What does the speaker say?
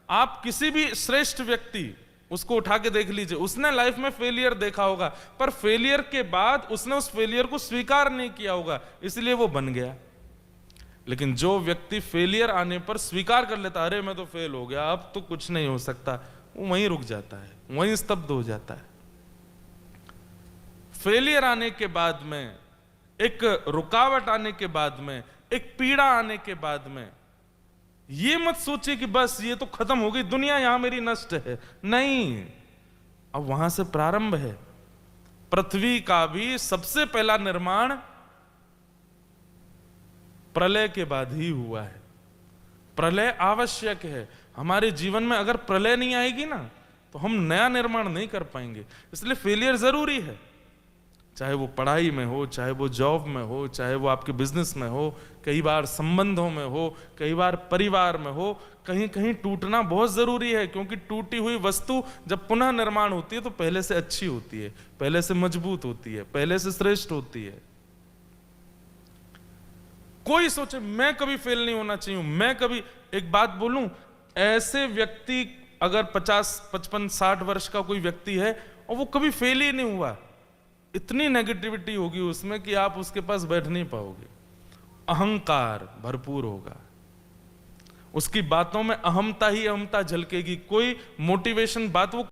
आप किसी भी श्रेष्ठ व्यक्ति उसको उठा के देख लीजिए, उसने लाइफ में फेलियर देखा होगा, पर फेलियर के बाद उसने उस फेलियर को स्वीकार नहीं किया होगा, इसलिए वो बन गया। लेकिन जो व्यक्ति फेलियर आने पर स्वीकार कर लेता, अरे मैं तो फेल हो गया, अब तो कुछ नहीं हो सकता, वो वहीं रुक जाता है, वहीं स्तब्ध हो जाता है। फेलियर आने के बाद में, एक रुकावट आने के बाद में, एक पीड़ा आने के बाद में, ये मत सोचिए कि बस ये तो खत्म हो गई दुनिया, यहां मेरी नष्ट है। नहीं, अब वहां से प्रारंभ है। पृथ्वी का भी सबसे पहला निर्माण प्रलय के बाद ही हुआ है। प्रलय आवश्यक है हमारे जीवन में। अगर प्रलय नहीं आएगी ना, तो हम नया निर्माण नहीं कर पाएंगे। इसलिए फेलियर जरूरी है, चाहे वो पढ़ाई में हो, चाहे वो जॉब में हो, चाहे वो आपके बिजनेस में हो, कई बार संबंधों में हो, कई बार परिवार में हो। कहीं कहीं टूटना बहुत जरूरी है, क्योंकि टूटी हुई वस्तु जब पुनः निर्माण होती है तो पहले से अच्छी होती है, पहले से मजबूत होती है, पहले से श्रेष्ठ होती है। कोई सोचे मैं कभी फेल नहीं होना चाहिए, मैं कभी, एक बात बोलूं, ऐसे व्यक्ति अगर 50, 55, 60 वर्ष का कोई व्यक्ति है और वो कभी फेल ही नहीं हुआ, इतनी नेगेटिविटी होगी उसमें कि आप उसके पास बैठ नहीं पाओगे। अहंकार भरपूर होगा, उसकी बातों में अहमता ही अहमता झलकेगी। कोई मोटिवेशन बात वो